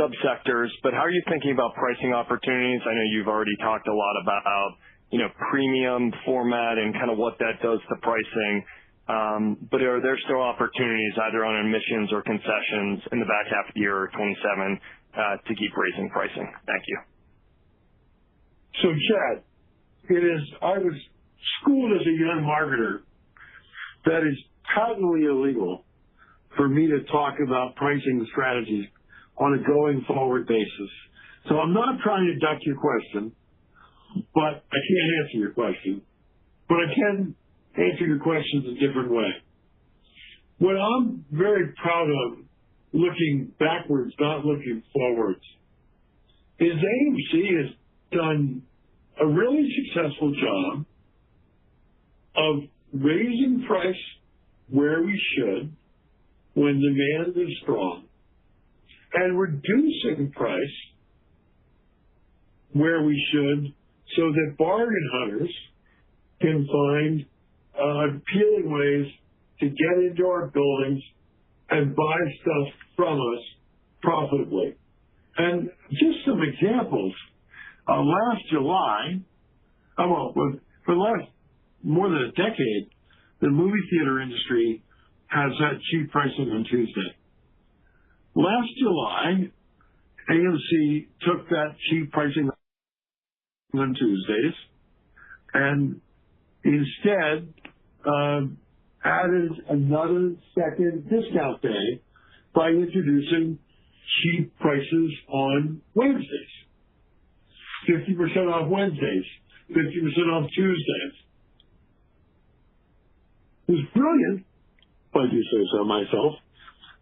subsectors. But how are you thinking about pricing opportunities? I know you've already talked a lot about premium format and kind of what that does to pricing. But are there still opportunities either on admissions or concessions in the back half of the year or 27 to keep raising pricing? Thank you. So, Chad, I was schooled as a young marketer that is patently illegal for me to talk about pricing strategies on a going forward basis. So I'm not trying to duck your question, but I can't answer your question. But I can answer your questions a different way. What I'm very proud of, looking backwards, not looking forwards, is AMC has done a really successful job of raising price where we should when demand is strong and reducing price where we should so that bargain hunters can find appealing ways to get into our buildings and buy stuff from us profitably. And just some examples. Last July, for the last more than a decade, the movie theater industry has had cheap pricing on Tuesday. Last July, AMC took that cheap pricing on Tuesdays and instead added another second discount day by introducing cheap prices on Wednesdays. 50% off Wednesdays, 50% off Tuesdays. It was brilliant, if I do say so myself,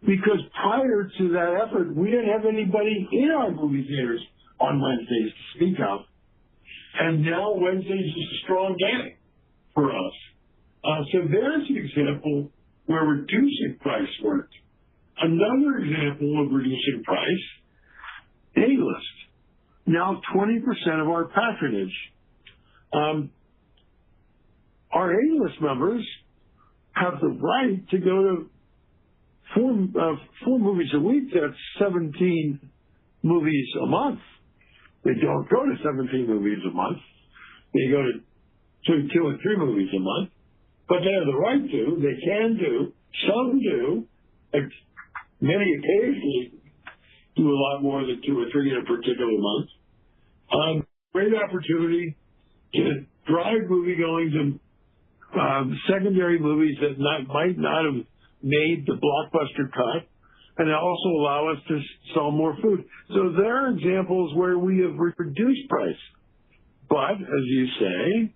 because prior to that effort, we didn't have anybody in our movie theaters on Wednesdays to speak of. And now Wednesdays is a strong day for us. So there's an example where reducing price worked. Another example of reducing price, A-list. Now 20% of our patronage. Our A-list members have the right to go to four movies a week. That's 17 movies a month. They don't go to 17 movies a month. They go to 2 or 3 movies a month. But they have the right to. They can do. Some do. Many occasionally do a lot more than 2 or 3 in a particular month. Great opportunity to drive movie-going to secondary movies that might not have made the blockbuster cut, and also allow us to sell more food. So there are examples where we have reduced price. But, as you say,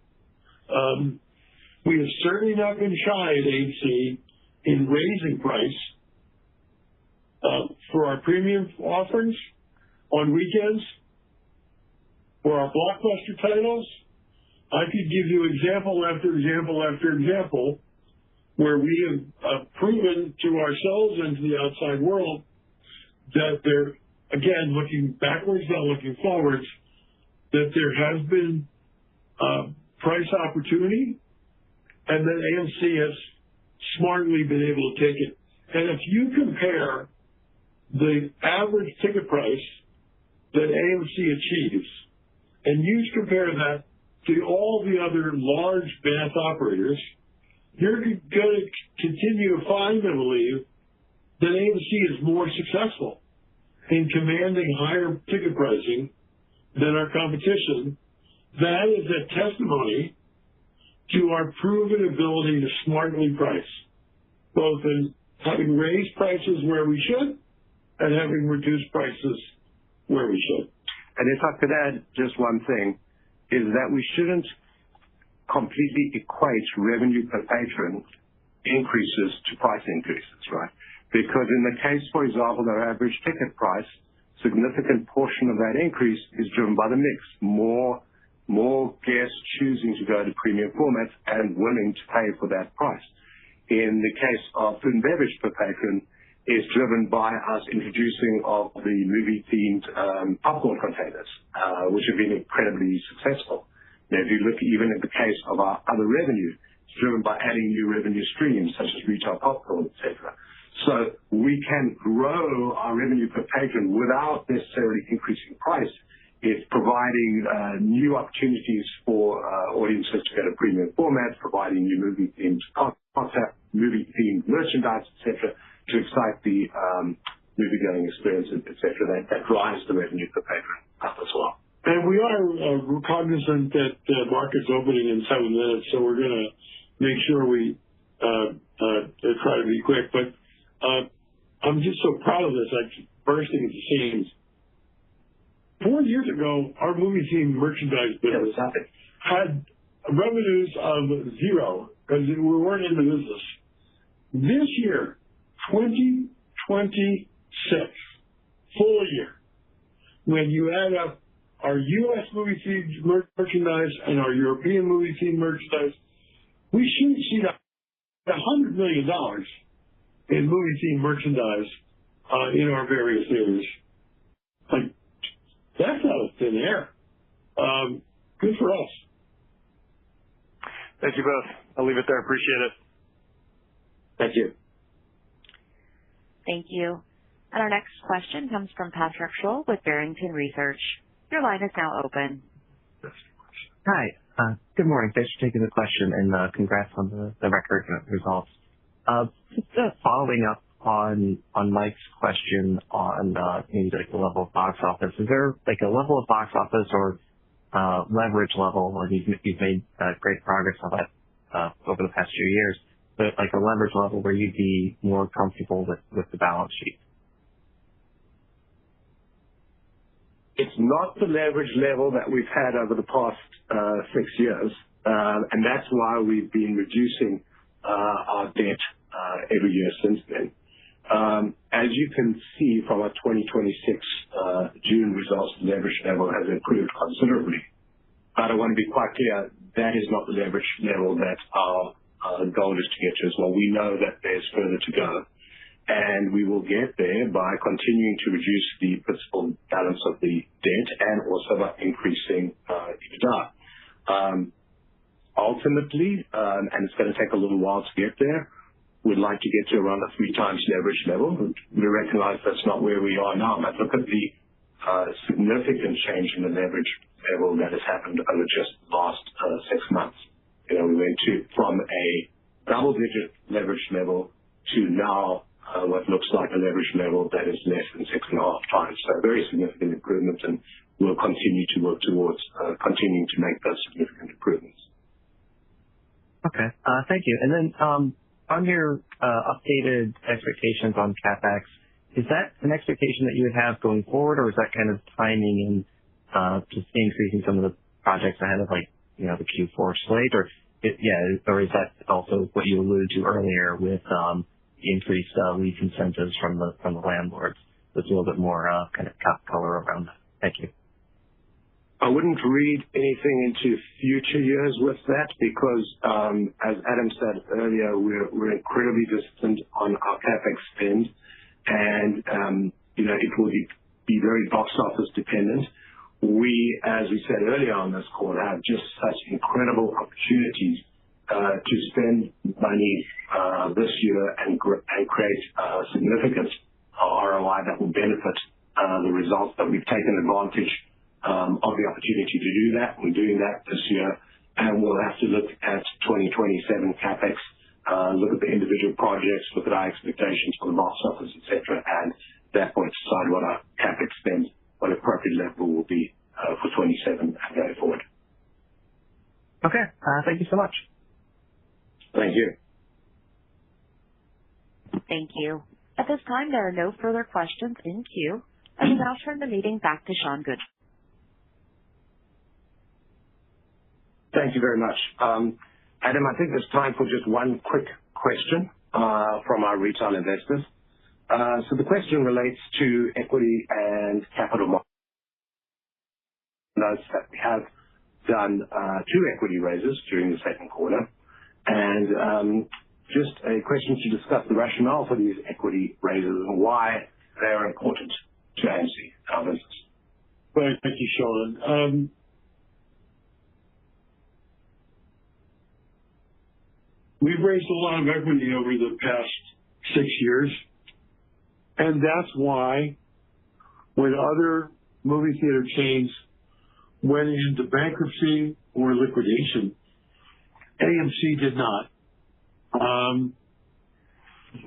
we have certainly not been shy at AMC in raising price for our premium offerings on weekends, for our blockbuster titles. I could give you example after example after example where we have proven to ourselves and to the outside world that there, again, looking backwards, not looking forwards, that there has been price opportunity and that AMC has smartly been able to take it. And if you compare the average ticket price that AMC achieves, and you compare that to all the other large mass operators, you're going to continue to find, I believe, that AMC is more successful in commanding higher ticket pricing than our competition. That is a testimony to our proven ability to smartly price, both in having raised prices where we should and having reduced prices where we should. And if I could add just one thing, is that we shouldn't completely equate revenue per patron increases to price increases, right? Because in the case, for example, our average ticket price, significant portion of that increase is driven by the mix. More guests choosing to go to premium formats and willing to pay for that price. In the case of food and beverage per patron, is driven by us introducing of the movie-themed popcorn containers, which have been incredibly successful. Now, if you look even at the case of our other revenue, it's driven by adding new revenue streams such as retail popcorn, etc. So we can grow our revenue per patron without necessarily increasing price. It's providing new opportunities for audiences to go to premium formats, providing new movie-themed content, movie-themed merchandise, etc., to excite the movie-going experiences, et cetera, that drives the revenue per patron up as well. And we are cognizant that the market's opening in 7 minutes, so we're going to make sure we try to be quick. But I'm just so proud of this, like bursting at the seams. 4 years ago, our movie-themed merchandise business had revenues of 0 because we weren't in the business. This year, 2026, full year, when you add up our U.S. movie-themed merchandise and our European movie-themed merchandise, we should see $100 million in movie-themed merchandise in our various theaters. Like, that's out of thin air. Good for us. Thank you both. I'll leave it there. Appreciate it. Thank you. Thank you. And our next question comes from Patrick Scholl with Barrington Research. Your line is now open. Hi. Good morning. Thanks for taking the question, and congrats on the record results. Just following up on Mike's question on maybe like the level of box office. Is there like a level of box office or leverage level, or you've made great progress on that over the past few years, but like a leverage level where you'd be more comfortable with the balance sheet? It's not the leverage level that we've had over the past 6 years, and that's why we've been reducing our debt every year since then. As you can see from our 2026 June results, the leverage level has improved considerably. But I want to be quite clear, that is not the leverage level that our goal is to get to as well. We know that there's further to go, and we will get there by continuing to reduce the principal balance of the debt and also by increasing EBITDA. Ultimately, and it's going to take a little while to get there, we'd like to get to around a 3 times leverage level. We recognize that's not where we are now, but look at the significant change in the leverage level that has happened over just the last 6 months. We went from a double-digit leverage level to now what looks like a leverage level that is less than 6.5 times. So a very significant improvement, and we'll continue to work towards continuing to make those significant improvements. Okay. Thank you. And then on your updated expectations on CapEx, is that an expectation that you would have going forward, or is that kind of timing and just increasing some of the projects ahead of the Q4 slate, or is that also what you alluded to earlier with increased lease incentives from the landlords? There's a little bit more kind of color around that. Thank you. I wouldn't read anything into future years with that because, as Adam said earlier, we're incredibly disciplined on our CapEx spend, and it will be very box office dependent. We, as we said earlier on this call, have just such incredible opportunities to spend money this year and create significant ROI that will benefit the results that we've taken advantage of the opportunity to do that. We're doing that this year, and we'll have to look at 2027 CapEx, look at the individual projects, look at our expectations for the box office, et cetera, and at that point decide what our CapEx spend, what appropriate level will be for 27 and going forward. Okay. Thank you so much. Thank you. Thank you. At this time, there are no further questions in queue. I will now turn the meeting back to Sean Goodman. Thank you very much. Adam, I think there's time for just one quick question from our retail investors. So the question relates to equity and capital markets. Notes that we have done 2 equity raises during the second quarter, and just a question to discuss the rationale for these equity raises and why they are important to AMC, our business. Well, thank you, Sean. We've raised a lot of equity over the past 6 years, and that's why when other movie theater chains went into bankruptcy or liquidation, AMC did not.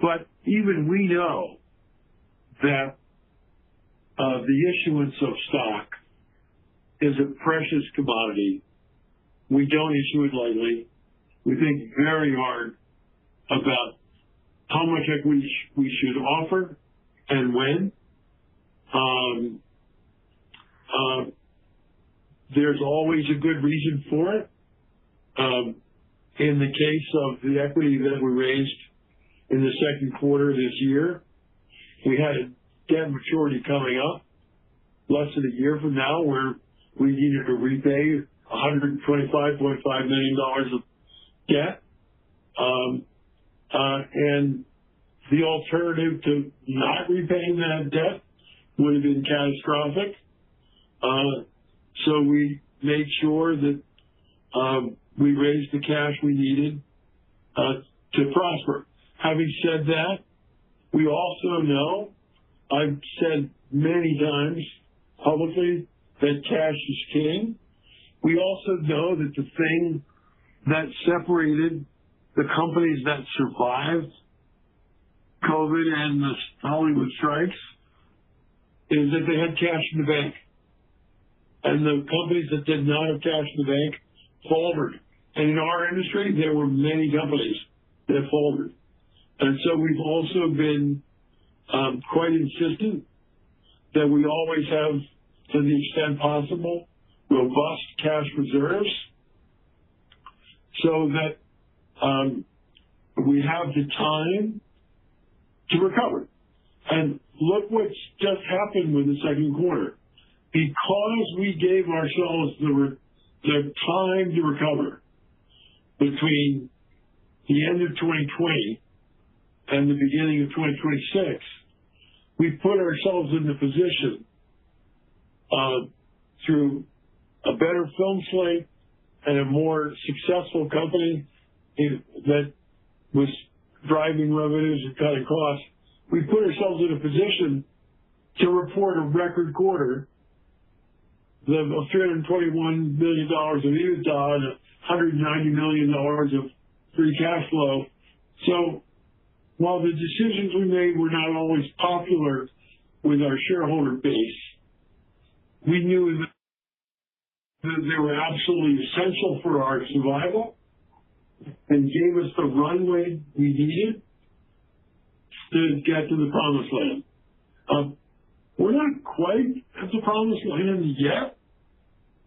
But even we know that the issuance of stock is a precious commodity. We don't issue it lightly. We think very hard about how much equity we should offer and when. There's always a good reason for it. In the case of the equity that we raised in the second quarter this year, we had a debt maturity coming up less than a year from now where we needed to repay $125.5 million of debt. And the alternative to not repaying that debt would have been catastrophic. So we made sure that we raised the cash we needed to prosper. Having said that, we also know, I've said many times publicly, that cash is king. We also know that the thing that separated the companies that survived COVID and the Hollywood strikes is that they had cash in the bank. And the companies that did not have cash in the bank faltered. And in our industry, there were many companies that faltered. And so we've also been quite insistent that we always have, to the extent possible, robust cash reserves so that we have the time to recover. And look what's just happened with the second quarter. Because we gave ourselves the time to recover between the end of 2020 and the beginning of 2026, we put ourselves in the position through a better film slate and a more successful company that was driving revenues and cutting costs. We put ourselves in a position to report a record quarter of $321 million of EBITDA and $190 million of free cash flow. So while the decisions we made were not always popular with our shareholder base, we knew that they were absolutely essential for our survival and gave us the runway we needed to get to the promised land. We're not quite at the promised land yet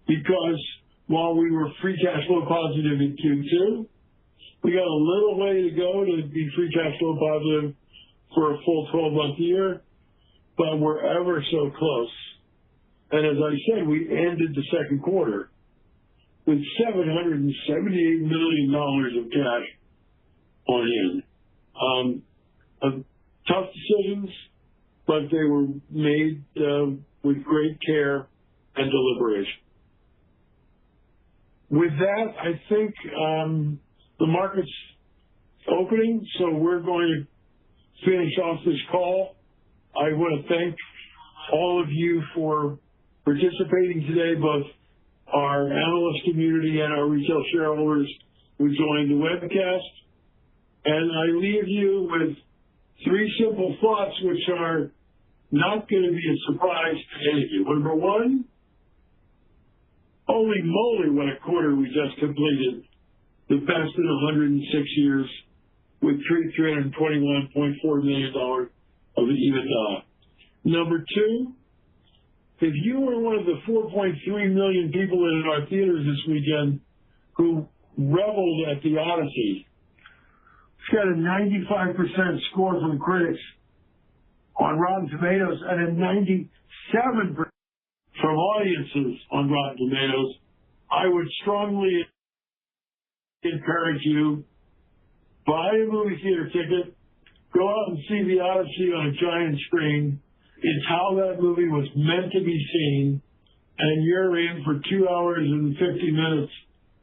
because while we were free cash flow positive in Q2, we got a little way to go to be free cash flow positive for a full 12-month year, but we're ever so close. And as I said, we ended the second quarter with $778 million of cash on hand. Tough decisions, but they were made with great care and deliberation. With that, I think the market's opening, so we're going to finish off this call. I want to thank all of you for participating today, both our analyst community and our retail shareholders who joined the webcast. And I leave you with three simple thoughts which are not going to be a surprise to any of you. Number one, holy moly, what a quarter we just completed. The best in 106 years with $321.4 million of EBITDA. Number two, if you were one of the 4.3 million people in our theaters this weekend who reveled at The Odyssey, it's got a 95% score from critics on Rotten Tomatoes and a 97% from audiences on Rotten Tomatoes. I would strongly encourage you, buy a movie theater ticket, go out and see The Odyssey on a giant screen. It's how that movie was meant to be seen, and you're in for 2 hours and 50 minutes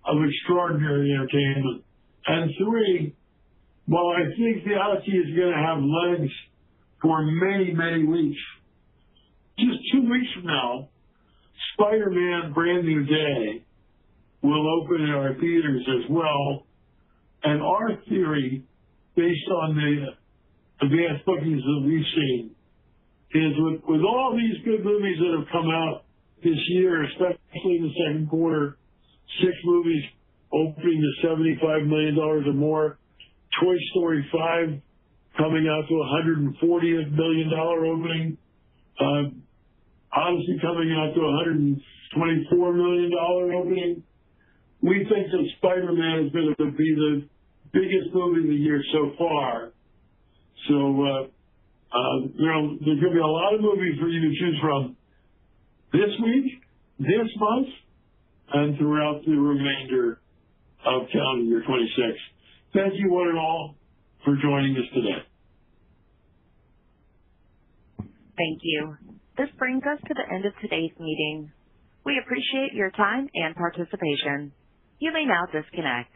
of extraordinary entertainment. And three, while I think The Odyssey is going to have legs for many, many weeks, just 2 weeks from now, Spider-Man Brand New Day will open in our theaters as well. And our theory, based on the advanced bookings that we've seen, is with all these good movies that have come out this year, especially in the second quarter, 6 movies opening to $75 million or more, Toy Story 5 coming out to $140 million opening, Odyssey coming out to $124 million opening. We think that Spider-Man is going to be the biggest movie of the year so far. So, there's going to be a lot of movies for you to choose from this week, this month, and throughout the remainder of calendar year 26. Thank you one and all for joining us today. Thank you. This brings us to the end of today's meeting. We appreciate your time and participation. You may now disconnect.